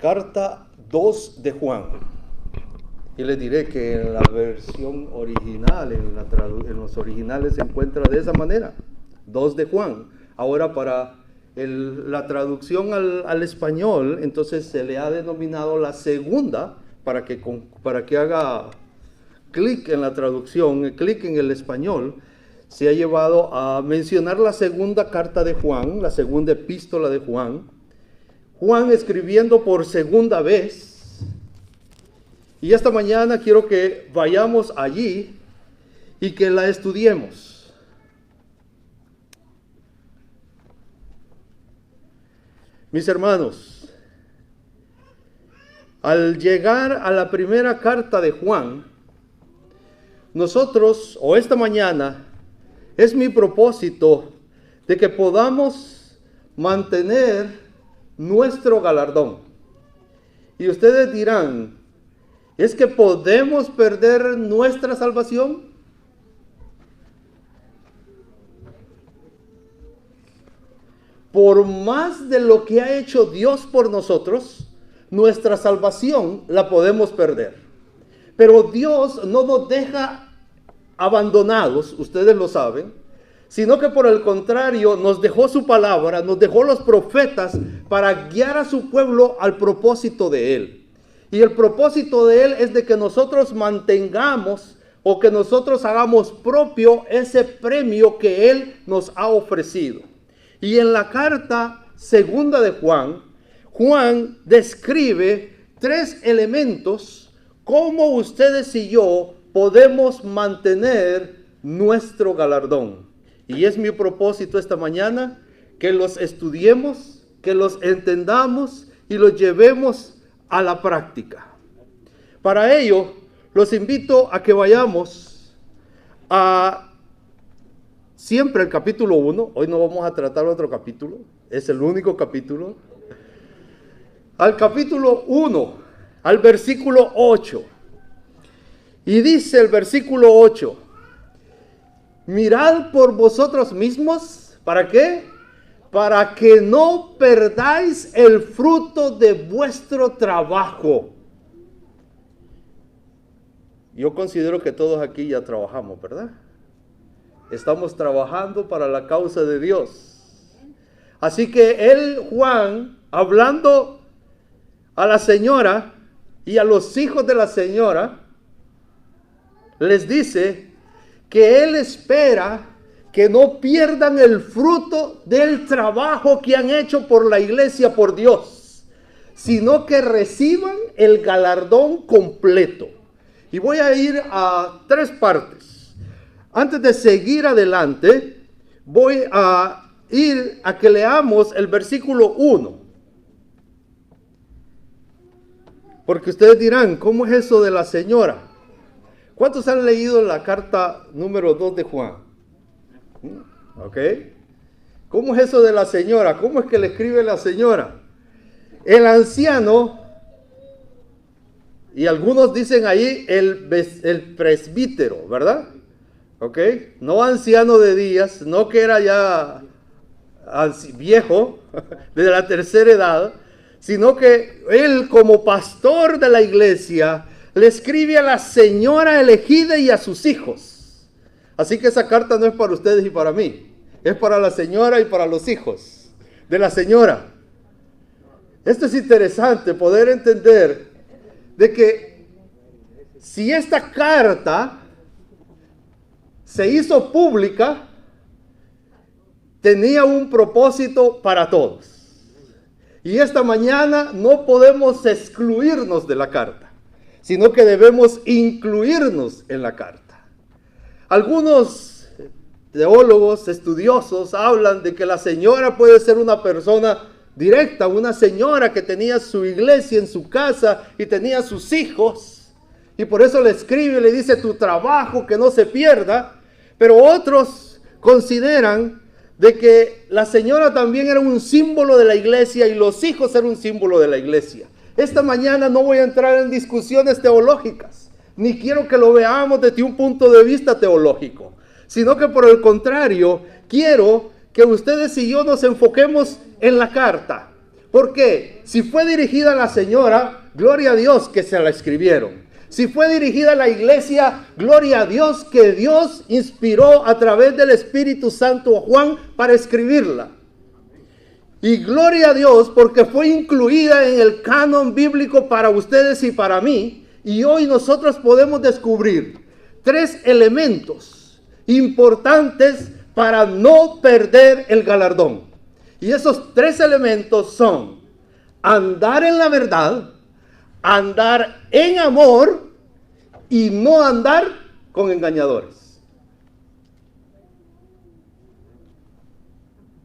Carta 2 de Juan. Y les diré que en la versión original, en los originales se encuentra de esa manera, 2 de Juan. Ahora para la traducción al español, entonces se le ha denominado la segunda, para que haga clic en la traducción, clic en el español, se ha llevado a mencionar la segunda carta de Juan, la segunda epístola de Juan. Juan escribiendo por segunda vez. Y esta mañana quiero que vayamos allí y que la estudiemos. Mis hermanos, al llegar a la primera carta de Juan, nosotros, o esta mañana, es mi propósito de que podamos mantener nuestro galardón. Y ustedes dirán, ¿es que podemos perder nuestra salvación? Por más de lo que ha hecho Dios por nosotros, nuestra salvación la podemos perder. Pero Dios no nos deja abandonados, ustedes lo saben, sino que por el contrario nos dejó su palabra, nos dejó los profetas para guiar a su pueblo al propósito de Él. Y el propósito de Él es de que nosotros mantengamos o que nosotros hagamos propio ese premio que Él nos ha ofrecido. Y en la carta segunda de Juan, Juan describe 3 elementos cómo ustedes y yo podemos mantener nuestro galardón. Y es mi propósito esta mañana que los estudiemos, que los entendamos y los llevemos a la práctica. Para ello, los invito a que vayamos a siempre el capítulo 1. Hoy no vamos a tratar otro capítulo, es el único capítulo. Al capítulo 1, al versículo 8. Y dice el versículo 8, mirad por vosotros mismos, ¿para qué? Para que no perdáis el fruto de vuestro trabajo. Yo considero que todos aquí ya trabajamos, ¿verdad? Estamos trabajando para la causa de Dios. Así que él, Juan, hablando a la señora y a los hijos de la señora, les dice que él espera que no pierdan el fruto del trabajo que han hecho por la iglesia, por Dios, sino que reciban el galardón completo. Y voy a ir a 3 partes. Antes de seguir adelante, voy a ir a que leamos el versículo 1. Porque ustedes dirán, ¿cómo es eso de la señora? ¿Cuántos han leído la carta número 2 de Juan? ¿Ok? ¿Cómo es eso de la señora? ¿Cómo es que le escribe la señora? El anciano, y algunos dicen ahí el presbítero, ¿verdad? ¿Ok? No anciano de días, no que era ya viejo, de la tercera edad, sino que él como pastor de la iglesia le escribe a la señora elegida y a sus hijos. Así que esa carta no es para ustedes y para mí, es para la señora y para los hijos de la señora. Esto es interesante, poder entender de que si esta carta se hizo pública, tenía un propósito para todos. Y esta mañana no podemos excluirnos de la carta, sino que debemos incluirnos en la carta. Algunos teólogos, estudiosos, hablan de que la señora puede ser una persona directa, una señora que tenía su iglesia en su casa y tenía sus hijos, y por eso le escribe y le dice tu trabajo que no se pierda. Pero otros consideran de que la señora también era un símbolo de la iglesia y los hijos eran un símbolo de la iglesia. Esta mañana no voy a entrar en discusiones teológicas, ni quiero que lo veamos desde un punto de vista teológico, sino que por el contrario, quiero que ustedes y yo nos enfoquemos en la carta. ¿Por qué? Si fue dirigida a la señora, gloria a Dios que se la escribieron. Si fue dirigida a la iglesia, gloria a Dios que Dios inspiró a través del Espíritu Santo a Juan para escribirla. Y gloria a Dios porque fue incluida en el canon bíblico para ustedes y para mí. Y hoy nosotros podemos descubrir 3 elementos importantes para no perder el galardón. Y esos 3 elementos son andar en la verdad, andar en amor y no andar con engañadores.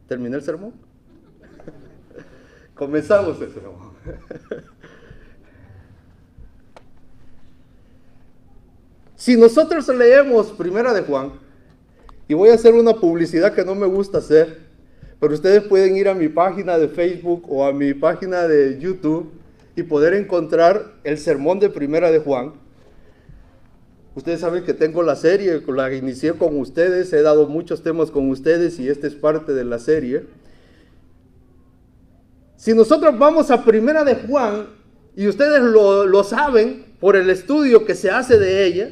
¿Terminé el sermón? Comenzamos el sermón. Si nosotros leemos Primera de Juan, y voy a hacer una publicidad que no me gusta hacer, pero ustedes pueden ir a mi página de Facebook o a mi página de YouTube y poder encontrar el sermón de Primera de Juan. Ustedes saben que tengo la serie, la inicié con ustedes, he dado muchos temas con ustedes y este es parte de la serie. Si nosotros vamos a Primera de Juan, y ustedes lo saben por el estudio que se hace de ella,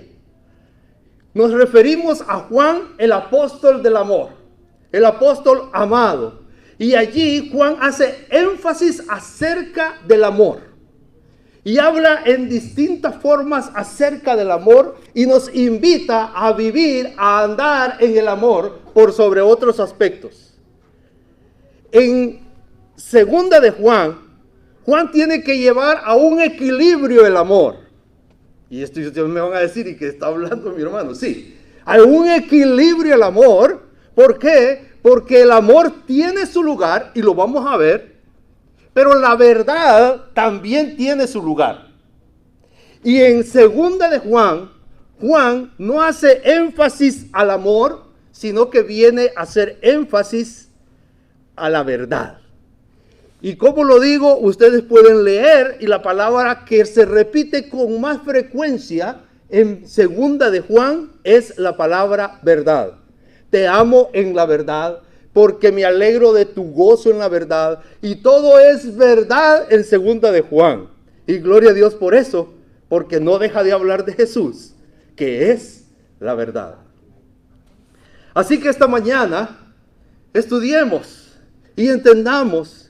nos referimos a Juan, el apóstol del amor, el apóstol amado. Y allí Juan hace énfasis acerca del amor. Y habla en distintas formas acerca del amor y nos invita a vivir, a andar en el amor por sobre otros aspectos. En Segunda de Juan, Juan tiene que llevar a un equilibrio el amor. Y esto ustedes me van a decir, ¿y qué está hablando mi hermano? Sí, hay un equilibrio el amor. ¿Por qué? Porque el amor tiene su lugar, y lo vamos a ver, pero la verdad también tiene su lugar. Y en Segunda de Juan, Juan no hace énfasis al amor, sino que viene a hacer énfasis a la verdad. Y como lo digo, ustedes pueden leer, y la palabra que se repite con más frecuencia en Segunda de Juan es la palabra verdad. Te amo en la verdad, porque me alegro de tu gozo en la verdad. Y todo es verdad en Segunda de Juan. Y gloria a Dios por eso, porque no deja de hablar de Jesús, que es la verdad. Así que esta mañana estudiemos y entendamos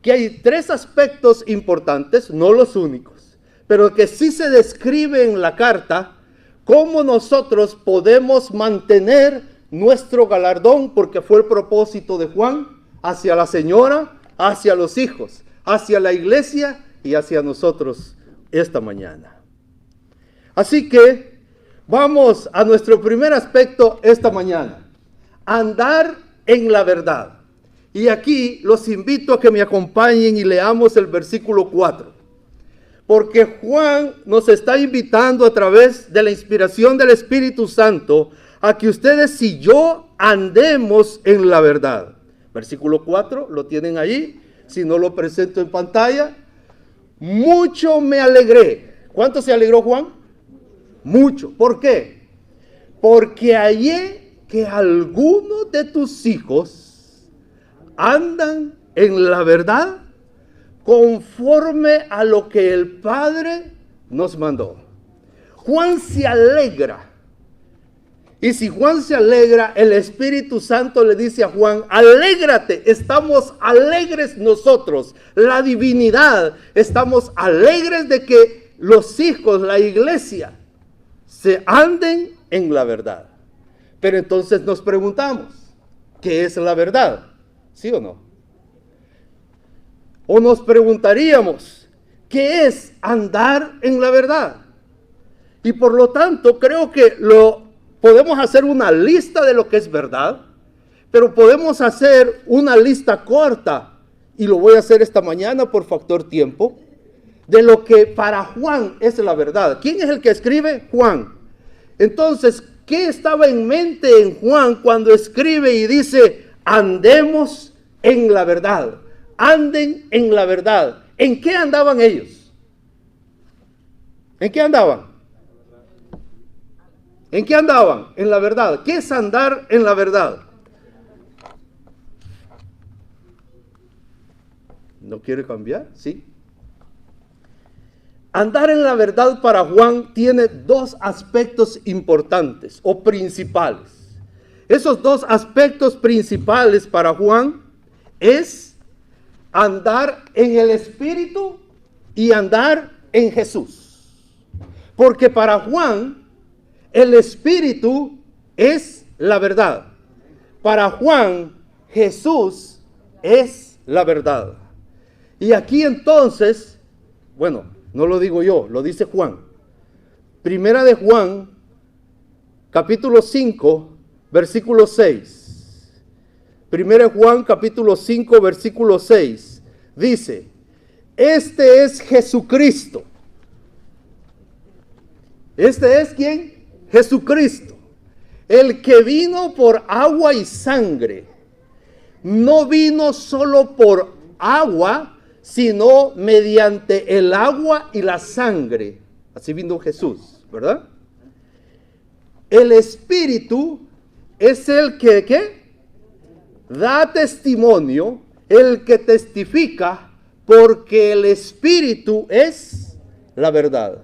que hay 3 aspectos importantes, no los únicos, pero que sí se describe en la carta, cómo nosotros podemos mantener nuestro galardón, porque fue el propósito de Juan, hacia la señora, hacia los hijos, hacia la iglesia y hacia nosotros esta mañana. Así que vamos a nuestro primer aspecto esta mañana, andar en la verdad. Y aquí los invito a que me acompañen y leamos el versículo 4. Porque Juan nos está invitando a través de la inspiración del Espíritu Santo a que ustedes y yo andemos en la verdad. Versículo 4, lo tienen ahí. Si no lo presento en pantalla. Mucho me alegré. ¿Cuánto se alegró Juan? Mucho. ¿Por qué? Porque hallé que algunos de tus hijos andan en la verdad conforme a lo que el Padre nos mandó. Juan se alegra. Y si Juan se alegra, el Espíritu Santo le dice a Juan, alégrate, estamos alegres nosotros, la divinidad, estamos alegres de que los hijos, la iglesia, se anden en la verdad. Pero entonces nos preguntamos, ¿qué es la verdad? ¿Sí o no? O nos preguntaríamos, ¿qué es andar en la verdad? Y por lo tanto, creo que podemos hacer una lista de lo que es verdad, pero podemos hacer una lista corta, y lo voy a hacer esta mañana por factor tiempo, de lo que para Juan es la verdad. ¿Quién es el que escribe? Juan. Entonces, ¿qué estaba en mente en Juan cuando escribe y dice, andemos en la verdad, anden en la verdad? ¿En qué andaban ellos? ¿En qué andaban? ¿En qué andaban? En la verdad. ¿Qué es andar en la verdad? ¿No quiere cambiar? Sí. Andar en la verdad para Juan tiene dos aspectos importantes o principales. Esos dos aspectos principales para Juan es andar en el Espíritu y andar en Jesús. Porque para Juan el Espíritu es la verdad. Para Juan Jesús es la verdad. Y aquí entonces, bueno, no lo digo yo, lo dice Juan. Primera de Juan, capítulo 5, versículo 6. Primera de Juan, capítulo 5, versículo 6. Dice, este es Jesucristo. ¿Este es quién? Jesucristo. El que vino por agua y sangre. No vino solo por agua, sino mediante el agua y la sangre. Así vino Jesús, ¿verdad? El Espíritu es el que, ¿qué? Da testimonio, el que testifica, porque el Espíritu es la verdad.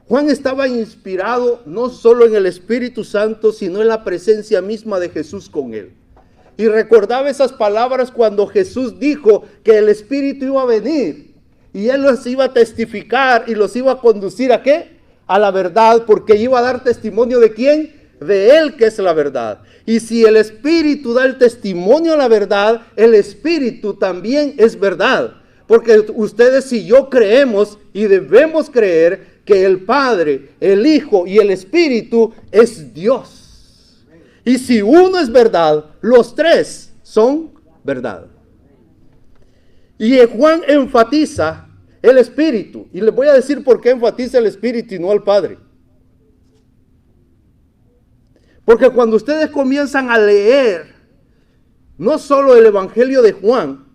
Juan estaba inspirado no solo en el Espíritu Santo, sino en la presencia misma de Jesús con él. Y recordaba esas palabras cuando Jesús dijo que el Espíritu iba a venir y Él los iba a testificar y los iba a conducir ¿a qué? A la verdad, porque iba a dar testimonio ¿de quién? De Él, que es la verdad. Y si el Espíritu da el testimonio a la verdad, el Espíritu también es verdad. Porque ustedes y yo creemos y debemos creer que el Padre, el Hijo y el Espíritu es Dios. Y si uno es verdad, los tres son verdad. Y Juan enfatiza el Espíritu. Y les voy a decir por qué enfatiza el Espíritu y no al Padre. Porque cuando ustedes comienzan a leer no solo el Evangelio de Juan,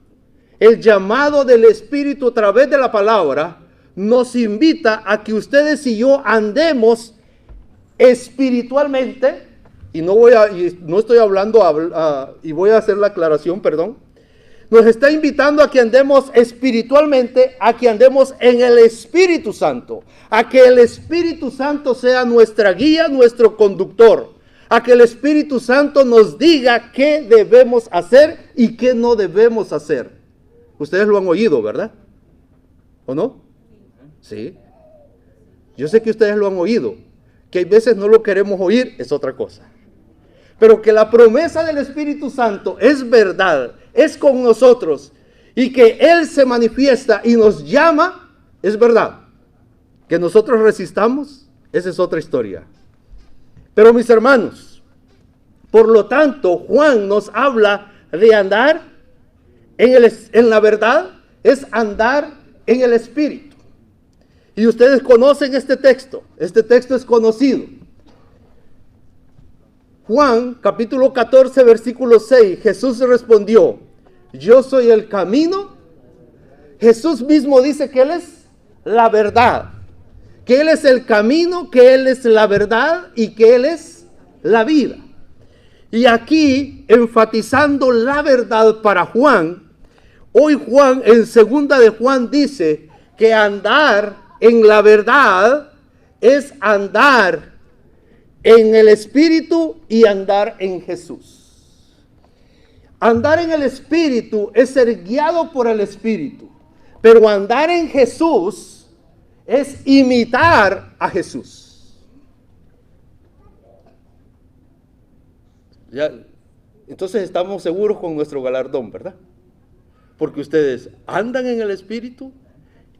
el llamado del Espíritu a través de la palabra nos invita a que ustedes y yo andemos espiritualmente. Y no estoy hablando, y voy a hacer la aclaración, perdón. Nos está invitando a que andemos espiritualmente, a que andemos en el Espíritu Santo, a que el Espíritu Santo sea nuestra guía, nuestro conductor, a que el Espíritu Santo nos diga qué debemos hacer y qué no debemos hacer. Ustedes lo han oído, ¿verdad? ¿O no? Sí. Yo sé que ustedes lo han oído. Que hay veces no lo queremos oír, es otra cosa. Pero que la promesa del Espíritu Santo es verdad, es con nosotros, y que Él se manifiesta y nos llama, es verdad. Que nosotros resistamos, esa es otra historia. Pero mis hermanos, por lo tanto, Juan nos habla de andar en la verdad, es andar en el Espíritu. Y ustedes conocen este texto es conocido. Juan, capítulo 14, versículo 6, Jesús respondió, yo soy el camino. Jesús mismo dice que Él es la verdad, que Él es el camino, que Él es la verdad y que Él es la vida. Y aquí, enfatizando la verdad para Juan, hoy Juan, en segunda de Juan, dice que andar en la verdad es andar en el Espíritu y andar en Jesús. Andar en el Espíritu es ser guiado por el Espíritu, pero andar en Jesús es imitar a Jesús. Ya, entonces estamos seguros con nuestro galardón, ¿verdad? Porque ustedes andan en el Espíritu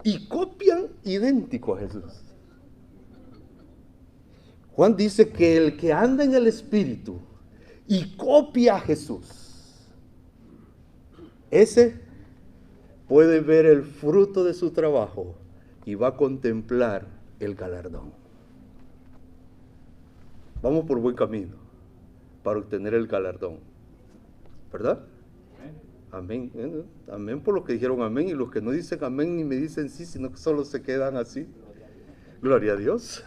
y copian idéntico a Jesús. Juan dice que el que anda en el Espíritu y copia a Jesús, ese puede ver el fruto de su trabajo y va a contemplar el galardón. Vamos por buen camino para obtener el galardón, ¿verdad? Amén. Amén por los que dijeron amén, y los que no dicen amén ni me dicen sí, sino que solo se quedan así. Gloria a Dios.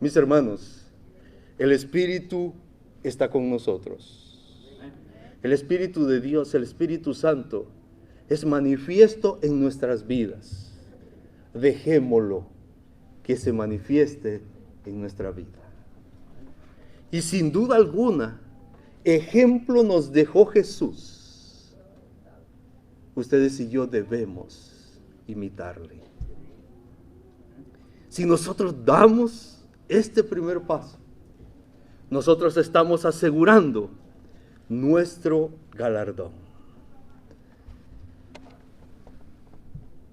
Mis hermanos, el Espíritu está con nosotros. El Espíritu de Dios, el Espíritu Santo, es manifiesto en nuestras vidas. Dejémoslo que se manifieste en nuestra vida. Y sin duda alguna, ejemplo nos dejó Jesús. Ustedes y yo debemos imitarle. Si nosotros damos este primer paso, nosotros estamos asegurando nuestro galardón.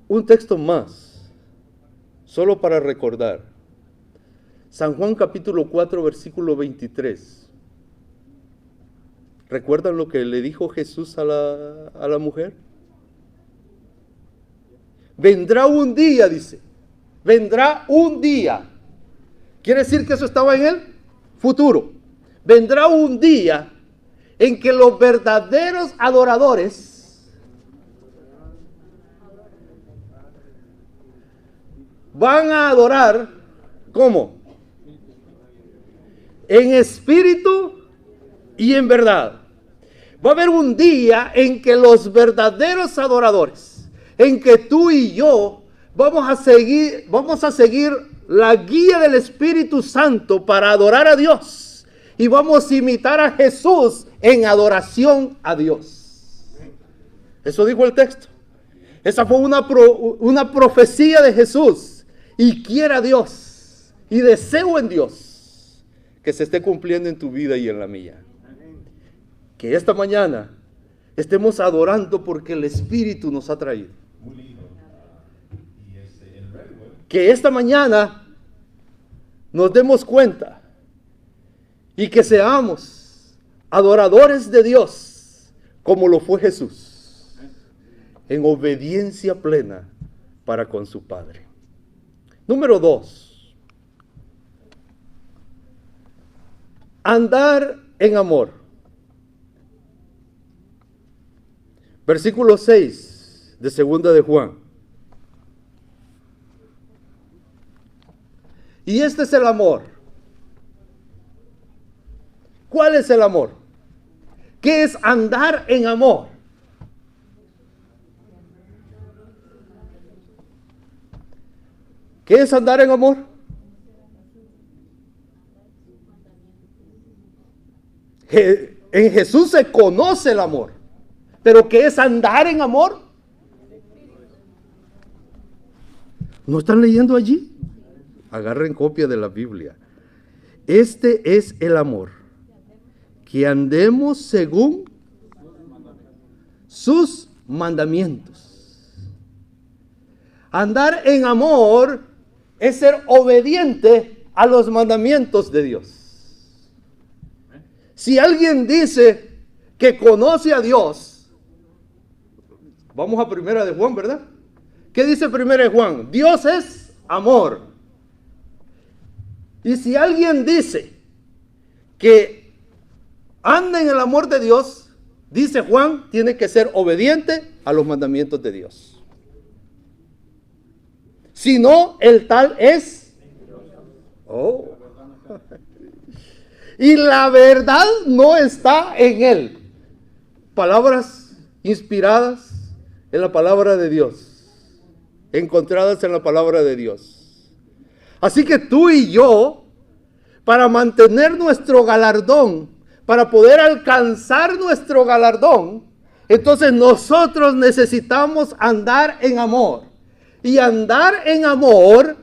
Un texto más, solo para recordar. San Juan capítulo 4, versículo 23. ¿Recuerdan lo que le dijo Jesús a la mujer? Vendrá un día, dice. Vendrá un día. ¿Quiere decir que eso estaba en el futuro? Vendrá un día en que los verdaderos adoradores van a adorar, ¿cómo? En espíritu y en verdad. Va a haber un día en que los verdaderos adoradores, en que tú y yo vamos a seguir la guía del Espíritu Santo para adorar a Dios. Y vamos a imitar a Jesús en adoración a Dios. Eso dijo el texto. Esa fue una profecía de Jesús. Y quiera Dios, y deseo en Dios, que se esté cumpliendo en tu vida y en la mía. Que esta mañana estemos adorando porque el Espíritu nos ha traído. Que esta mañana nos demos cuenta y que seamos adoradores de Dios como lo fue Jesús, en obediencia plena para con su Padre. Número 2. Andar en amor. Versículo 6 de 2 de Juan. Y este es el amor. ¿Cuál es el amor? ¿Qué es andar en amor? ¿Qué es andar en amor? En Jesús se conoce el amor. ¿Pero qué es andar en amor? ¿No están leyendo allí? Agarren copia de la Biblia. Este es el amor, que andemos según sus mandamientos. Andar en amor es ser obediente a los mandamientos de Dios. Si alguien dice que conoce a Dios, vamos a 1 de Juan, ¿verdad? ¿Qué dice 1 de Juan? Dios es amor. Y si alguien dice que anda en el amor de Dios, dice Juan, tiene que ser obediente a los mandamientos de Dios. Si no, el tal es... Oh. Y la verdad no está en él. Palabras inspiradas en la palabra de Dios, encontradas en la palabra de Dios. Así que tú y yo, para mantener nuestro galardón, para poder alcanzar nuestro galardón, entonces nosotros necesitamos andar en amor. Y andar en amor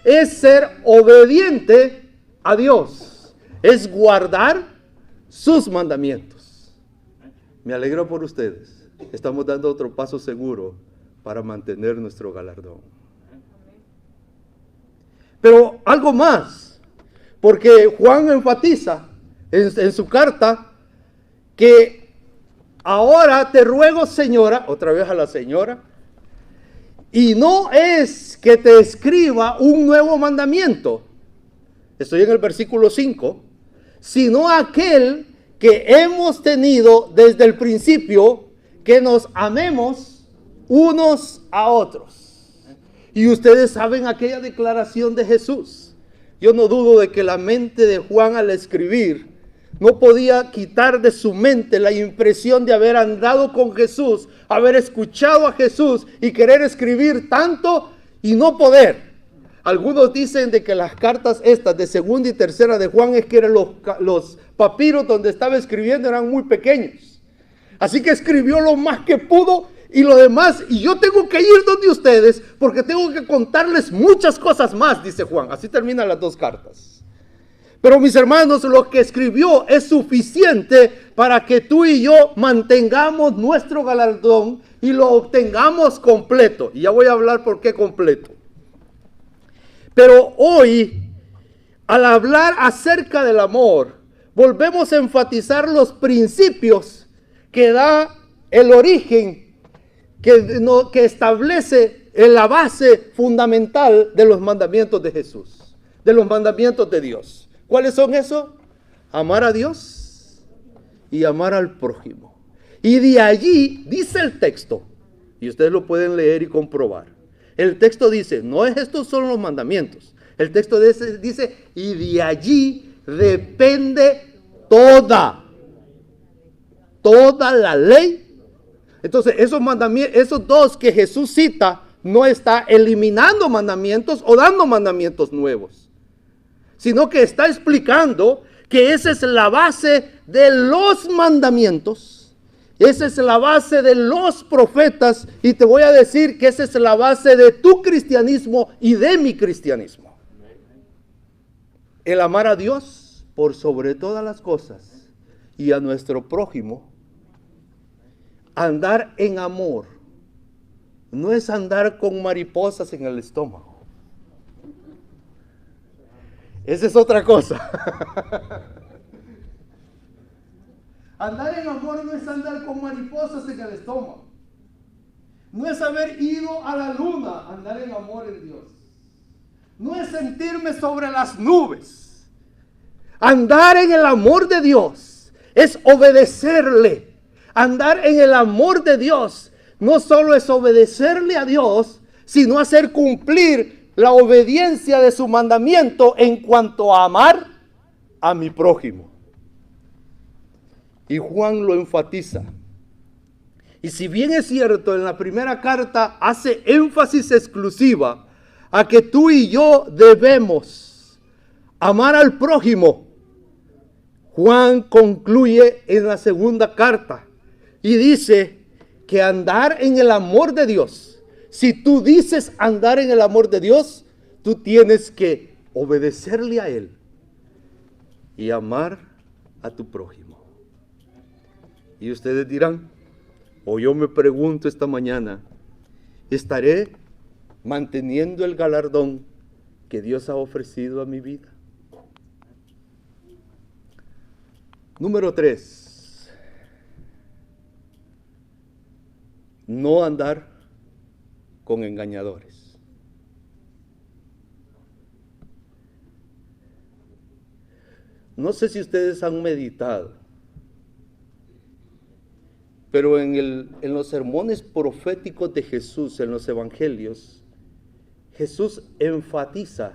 es ser obediente a Dios, es guardar sus mandamientos. Me alegro por ustedes. Estamos dando otro paso seguro para mantener nuestro galardón. Pero algo más, porque Juan enfatiza en su carta que ahora te ruego, señora, otra vez a la señora, y no es que te escriba un nuevo mandamiento, estoy en el versículo 5, sino aquel que hemos tenido desde el principio, que nos amemos unos a otros. Y ustedes saben aquella declaración de Jesús. Yo no dudo de que la mente de Juan al escribir no podía quitar de su mente la impresión de haber andado con Jesús, haber escuchado a Jesús y querer escribir tanto y no poder. Algunos dicen de que las cartas estas de segunda y tercera de Juan es que eran los papiros donde estaba escribiendo eran muy pequeños. Así que escribió lo más que pudo y lo demás, y yo tengo que ir donde ustedes porque tengo que contarles muchas cosas más, dice Juan. Así terminan las dos cartas. Pero mis hermanos, lo que escribió es suficiente para que tú y yo mantengamos nuestro galardón y lo obtengamos completo. Y ya voy a hablar por qué completo. Pero hoy, al hablar acerca del amor, volvemos a enfatizar los principios que da el origen, que establece la base fundamental de los mandamientos de Jesús, de los mandamientos de Dios. ¿Cuáles son esos? Amar a Dios y amar al prójimo. Y de allí dice el texto, y ustedes lo pueden leer y comprobar. El texto dice, no es estos son los mandamientos. El texto dice, y de allí depende toda la ley. Entonces, esos mandamientos, esos dos que Jesús cita, no está eliminando mandamientos o dando mandamientos nuevos, sino que está explicando que esa es la base de los mandamientos, esa es la base de los profetas, y te voy a decir que esa es la base de tu cristianismo y de mi cristianismo. El amar a Dios por sobre todas las cosas y a nuestro prójimo. Andar en amor no es andar con mariposas en el estómago. Esa es otra cosa. Andar en amor no es andar con mariposas en el estómago. No es haber ido a la luna, andar en amor en Dios. No es sentirme sobre las nubes. Andar en el amor de Dios es obedecerle. Andar en el amor de Dios no solo es obedecerle a Dios, sino hacer cumplir la obediencia de su mandamiento en cuanto a amar a mi prójimo. Y Juan lo enfatiza. Y si bien es cierto, en la primera carta hace énfasis exclusiva a que tú y yo debemos amar al prójimo, Juan concluye en la segunda carta y dice que andar en el amor de Dios, si tú dices andar en el amor de Dios, tú tienes que obedecerle a Él y amar a tu prójimo. Y ustedes dirán, o yo me pregunto esta mañana, ¿estaré manteniendo el galardón que Dios ha ofrecido a mi vida? Número 3. No andar con engañadores. No sé si ustedes han meditado, pero en los sermones proféticos de Jesús, en los evangelios, Jesús enfatiza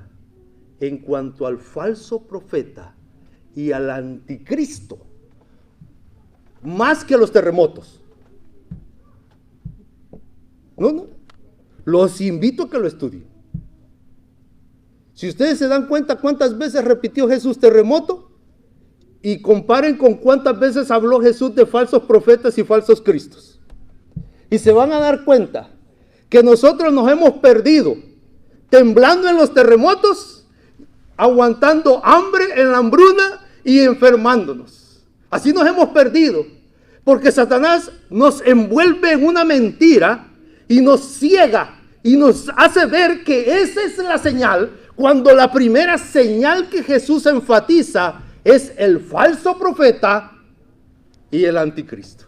en cuanto al falso profeta y al anticristo, más que a los terremotos. No, los invito a que lo estudien. Si ustedes se dan cuenta cuántas veces repitió Jesús terremoto, y comparen con cuántas veces habló Jesús de falsos profetas y falsos cristos, y se van a dar cuenta que nosotros nos hemos perdido temblando en los terremotos, aguantando hambre en la hambruna y enfermándonos. Así nos hemos perdido, porque Satanás nos envuelve en una mentira y nos ciega y nos hace ver que esa es la señal, cuando la primera señal que Jesús enfatiza es el falso profeta y el anticristo.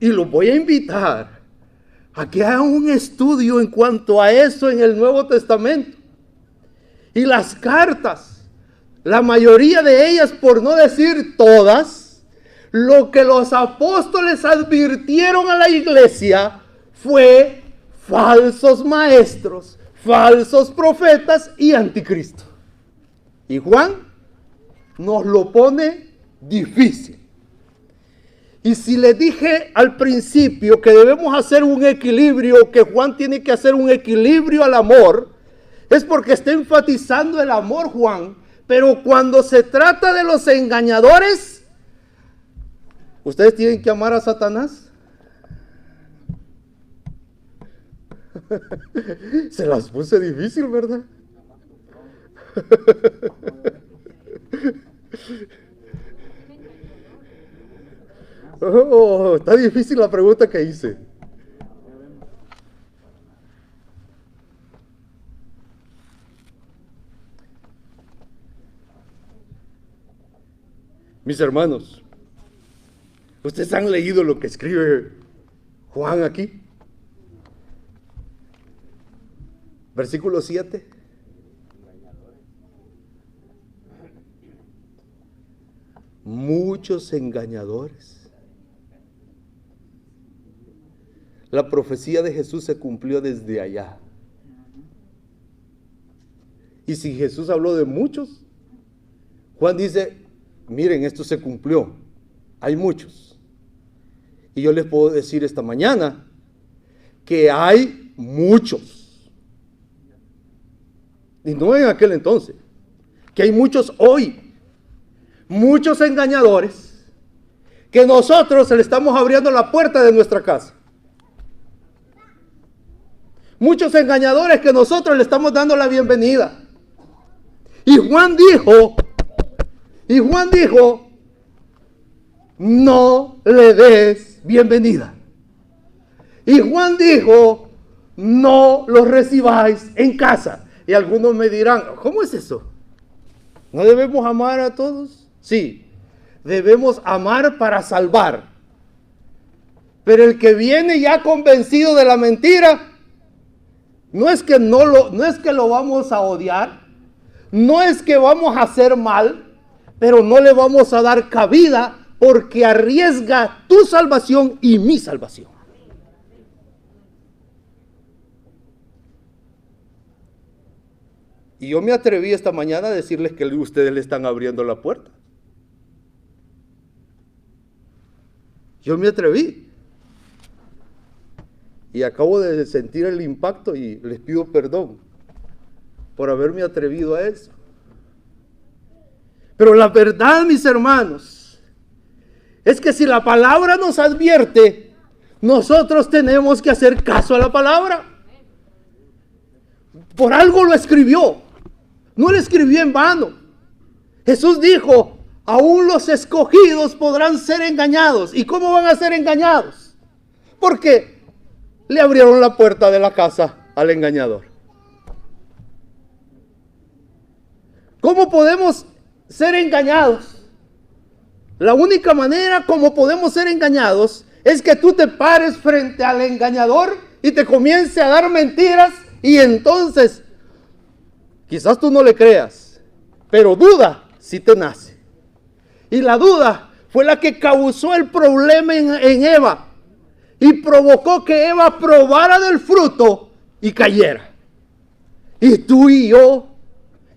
Y los voy a invitar a que hagan un estudio en cuanto a eso en el Nuevo Testamento. Y las cartas, la mayoría de ellas, por no decir todas, lo que los apóstoles advirtieron a la iglesia fue falsos maestros, falsos profetas y anticristo. Y Juan nos lo pone difícil. Y si les dije al principio que debemos hacer un equilibrio, que Juan tiene que hacer un equilibrio al amor, es porque está enfatizando el amor Juan, pero cuando se trata de los engañadores, ¿ustedes tienen que amar a Satanás? Se las puse difícil, ¿verdad? Oh, está difícil la pregunta que hice. Mis hermanos, ¿ustedes han leído lo que escribe Juan aquí? Versículo 7. Muchos engañadores. La profecía de Jesús se cumplió desde allá. Y si Jesús habló de muchos, Juan dice, miren, esto se cumplió. Hay muchos. Y yo les puedo decir esta mañana que hay muchos. Y no en aquel entonces. Que hay muchos hoy. Muchos engañadores que nosotros le estamos abriendo la puerta de nuestra casa. Muchos engañadores que nosotros le estamos dando la bienvenida. Y Juan dijo, no le des bienvenida. Y Juan dijo, no los recibáis en casa. Y algunos me dirán, ¿cómo es eso? ¿No debemos amar a todos? Sí, debemos amar para salvar. Pero el que viene ya convencido de la mentira, no es que lo vamos a odiar, no es que vamos a hacer mal, pero no le vamos a dar cabida porque arriesga tu salvación y mi salvación. Y yo me atreví esta mañana a decirles que ustedes le están abriendo la puerta. Yo me atreví. Y acabo de sentir el impacto y les pido perdón por haberme atrevido a eso. Pero la verdad, mis hermanos, es que si la palabra nos advierte, nosotros tenemos que hacer caso a la palabra. Por algo lo escribió. No lo escribió en vano. Jesús dijo, aún los escogidos podrán ser engañados. ¿Y cómo van a ser engañados? Porque le abrieron la puerta de la casa al engañador. ¿Cómo podemos ser engañados? La única manera como podemos ser engañados es que tú te pares frente al engañador y te comience a dar mentiras y entonces quizás tú no le creas, pero duda sí te nace. Y la duda fue la que causó el problema en Eva y provocó que Eva probara del fruto y cayera. Y tú y yo,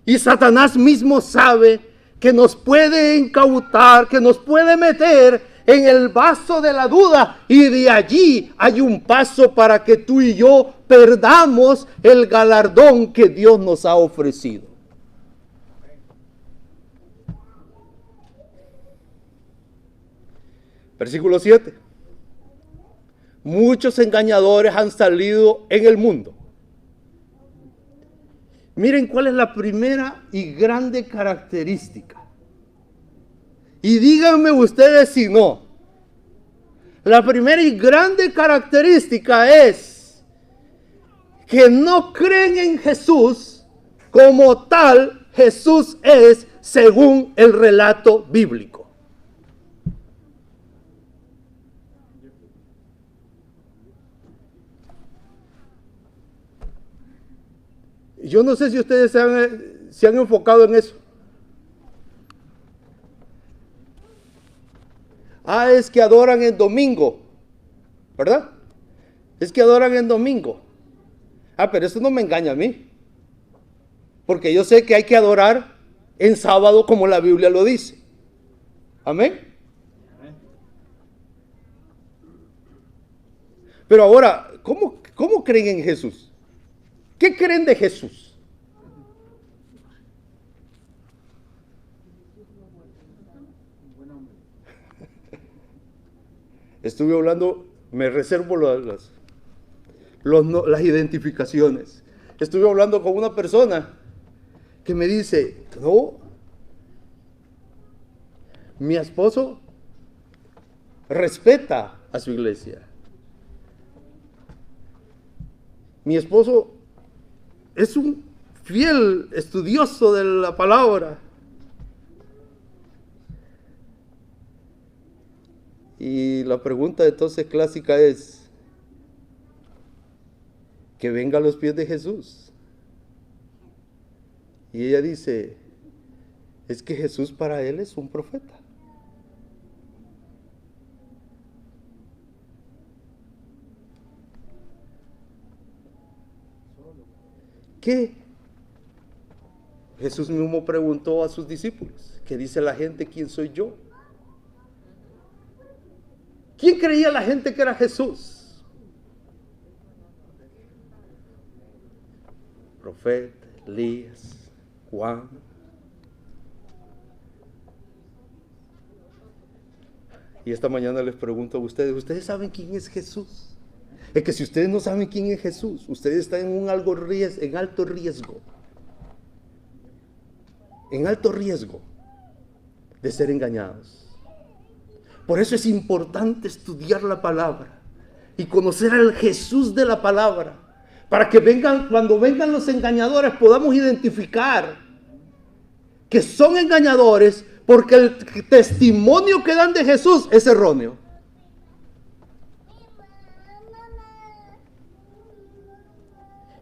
y Satanás mismo sabe que nos puede incautar, que nos puede meter en el vaso de la duda, y de allí hay un paso para que tú y yo perdamos el galardón que Dios nos ha ofrecido. Versículo 7. Muchos engañadores han salido en el mundo. Miren cuál es la primera y grande característica. Y díganme ustedes si no. La primera y grande característica es que no creen en Jesús como tal Jesús es según el relato bíblico. Yo no sé si ustedes se han enfocado en eso. Es que adoran en domingo, ¿verdad? Es que adoran en domingo. Pero eso no me engaña a mí. Porque yo sé que hay que adorar en sábado como la Biblia lo dice. Amén. Pero ahora, ¿cómo creen en Jesús? ¿Qué creen de Jesús? Estuve hablando, me reservo las identificaciones. Estuve hablando con una persona que me dice, no, mi esposo respeta a su iglesia. Mi esposo es un fiel estudioso de la palabra. Y la pregunta entonces clásica es, que venga a los pies de Jesús. Y ella dice, es que Jesús para él es un profeta. ¿Qué? Jesús mismo preguntó a sus discípulos, ¿qué dice la gente? ¿Quién soy yo? ¿Quién creía la gente que era Jesús? Profeta, Elías, Juan. Y esta mañana les pregunto a ustedes, ¿ustedes saben quién es Jesús? Es que si ustedes no saben quién es Jesús, ustedes están en alto riesgo de ser engañados. Por eso es importante estudiar la palabra y conocer al Jesús de la palabra, para que cuando vengan los engañadores podamos identificar que son engañadores porque el testimonio que dan de Jesús es erróneo.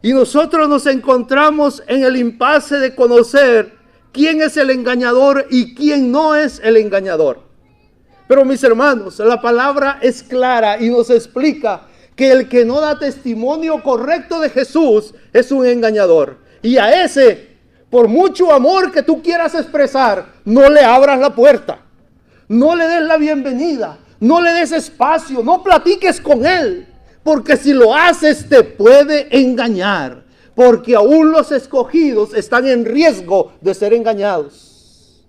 Y nosotros nos encontramos en el impasse de conocer quién es el engañador y quién no es el engañador. Pero mis hermanos, la palabra es clara y nos explica que el que no da testimonio correcto de Jesús es un engañador. Y a ese, por mucho amor que tú quieras expresar, no le abras la puerta, no le des la bienvenida, no le des espacio, no platiques con él. Porque si lo haces te puede engañar. Porque aún los escogidos están en riesgo de ser engañados.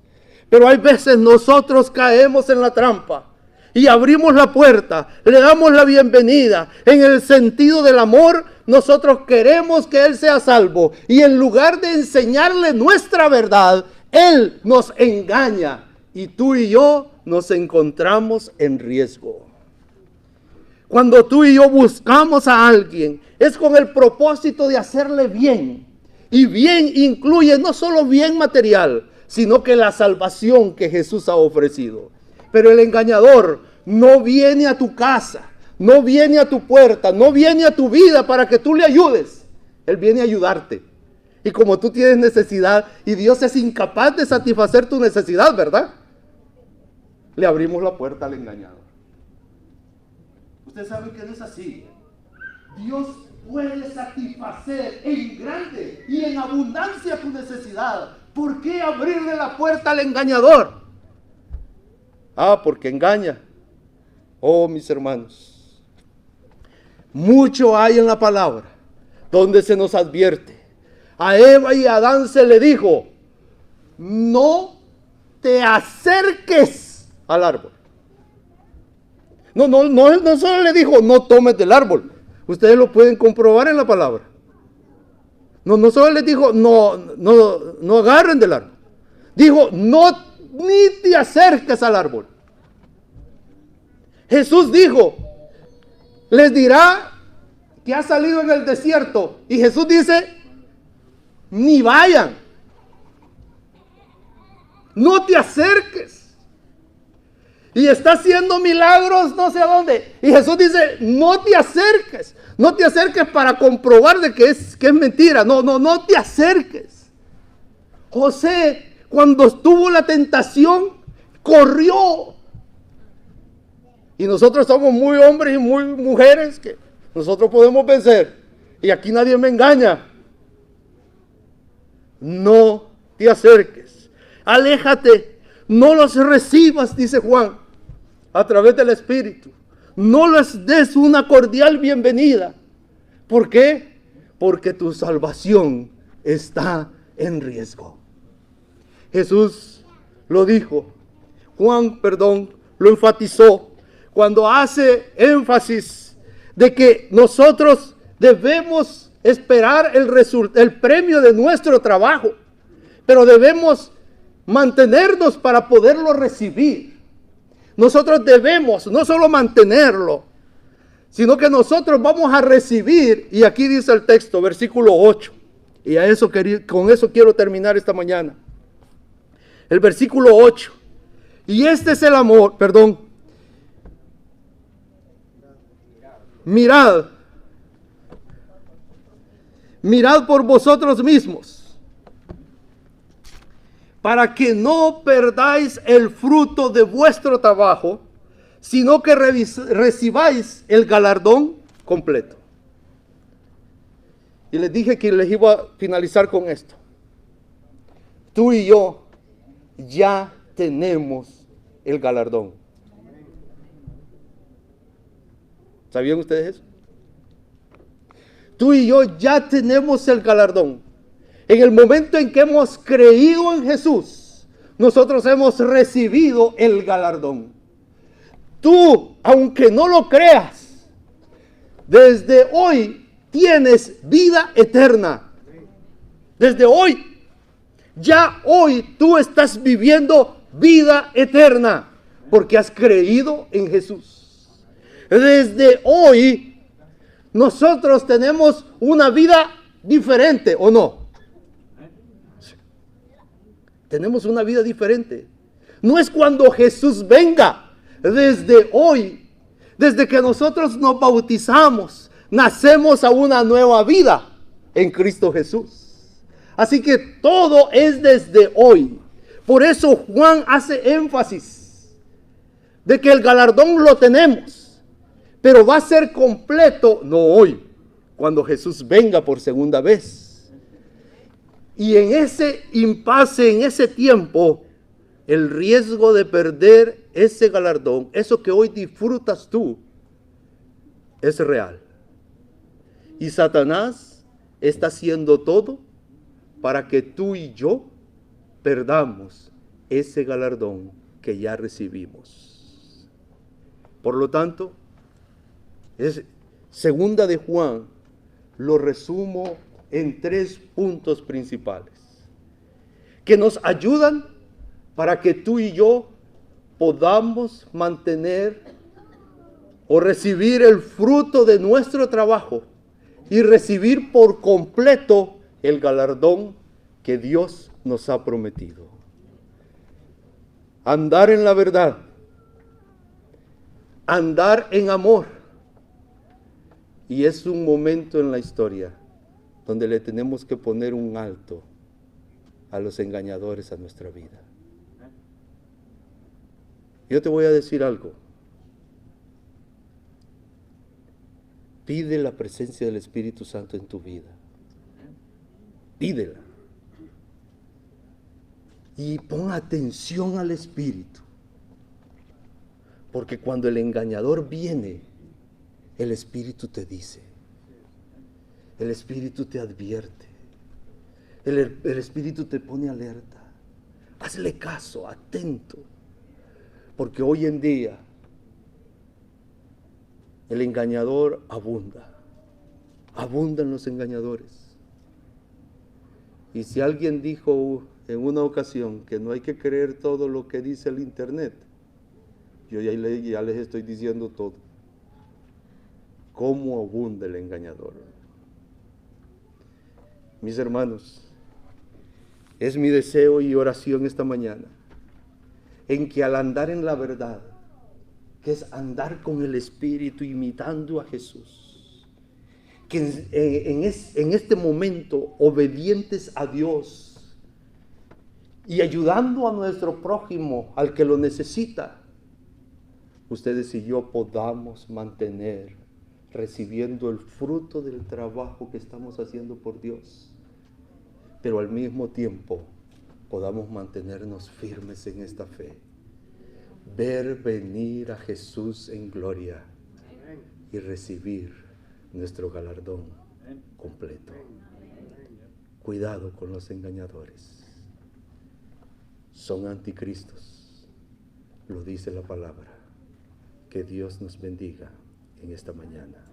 Pero hay veces nosotros caemos en la trampa y abrimos la puerta, le damos la bienvenida. En el sentido del amor, nosotros queremos que él sea salvo. Y en lugar de enseñarle nuestra verdad, él nos engaña. Y tú y yo nos encontramos en riesgo. Cuando tú y yo buscamos a alguien, es con el propósito de hacerle bien. Y bien incluye no solo bien material, sino que la salvación que Jesús ha ofrecido. Pero el engañador no viene a tu casa, no viene a tu puerta, no viene a tu vida para que tú le ayudes. Él viene a ayudarte. Y como tú tienes necesidad y Dios es incapaz de satisfacer tu necesidad, ¿verdad? Le abrimos la puerta al engañador. Usted sabe que no es así. Dios puede satisfacer en grande y en abundancia tu necesidad. ¿Por qué abrirle la puerta al engañador? Porque engaña. Oh, mis hermanos, mucho hay en la palabra donde se nos advierte. A Eva y a Adán se le dijo, no te acerques al árbol. No solo le dijo, no tomes del árbol. Ustedes lo pueden comprobar en la palabra. No solo les dijo, no agarren del árbol. Dijo, ni te acerques al árbol. Jesús dijo, les dirá que ha salido en el desierto. Y Jesús dice, ni vayan. No te acerques. Y está haciendo milagros no sé a dónde. Y Jesús dice, no te acerques. No te acerques para comprobar de que es mentira. No te acerques. José, cuando tuvo la tentación, corrió. Y nosotros somos muy hombres y muy mujeres que nosotros podemos vencer. Y aquí nadie me engaña. No te acerques. Aléjate, no los recibas, dice Juan, a través del Espíritu. No les des una cordial bienvenida. ¿Por qué? Porque tu salvación está en riesgo. Jesús lo dijo. Juan, lo enfatizó cuando hace énfasis de que nosotros debemos esperar el premio de nuestro trabajo, pero debemos mantenernos para poderlo recibir. Nosotros debemos no solo mantenerlo, sino que nosotros vamos a recibir, y aquí dice el texto, versículo 8, y con eso quiero terminar esta mañana. El versículo 8, y este es el amor, mirad por vosotros mismos, para que no perdáis el fruto de vuestro trabajo, sino que recibáis el galardón completo. Y les dije que les iba a finalizar con esto. Tú y yo ya tenemos el galardón. ¿Sabían ustedes eso? Tú y yo ya tenemos el galardón. En el momento en que hemos creído en Jesús, nosotros hemos recibido el galardón. Tú, aunque no lo creas, desde hoy tienes vida eterna. Desde hoy. Ya hoy tú estás viviendo vida eterna porque has creído en Jesús. Desde hoy nosotros tenemos una vida diferente, ¿o no? Tenemos una vida diferente. No es cuando Jesús venga. Desde hoy, desde que nosotros nos bautizamos, nacemos a una nueva vida en Cristo Jesús. Así que todo es desde hoy. Por eso Juan hace énfasis de que el galardón lo tenemos, pero va a ser completo no hoy, cuando Jesús venga por segunda vez. Y en ese impasse, en ese tiempo, el riesgo de perder ese galardón, eso que hoy disfrutas tú, es real. Y Satanás está haciendo todo para que tú y yo perdamos ese galardón que ya recibimos. Por lo tanto, segunda de Juan lo resumo en 3 puntos principales que nos ayudan para que tú y yo podamos mantener o recibir el fruto de nuestro trabajo y recibir por completo el galardón que Dios nos ha prometido. Andar en la verdad, andar en amor. Y es un momento en la historia donde le tenemos que poner un alto a los engañadores a nuestra vida. Yo te voy a decir algo. Pide la presencia del Espíritu Santo en tu vida. Pídela. Y pon atención al Espíritu. Porque cuando el engañador viene, el Espíritu te dice. El Espíritu te advierte. El Espíritu te pone alerta. Hazle caso, atento. Porque hoy en día el engañador abunda. Abundan los engañadores. Y si alguien dijo en una ocasión que no hay que creer todo lo que dice el internet, yo ya les estoy diciendo todo. Cómo abunda el engañador. Mis hermanos, es mi deseo y oración esta mañana, en que al andar en la verdad, que es andar con el Espíritu imitando a Jesús, que en este momento obedientes a Dios y ayudando a nuestro prójimo, al que lo necesita, ustedes y yo podamos mantener recibiendo el fruto del trabajo que estamos haciendo por Dios, pero al mismo tiempo podamos mantenernos firmes en esta fe, ver venir a Jesús en gloria y recibir nuestro galardón completo. Cuidado con los engañadores. Son anticristos, lo dice la palabra. Que Dios nos bendiga en esta mañana.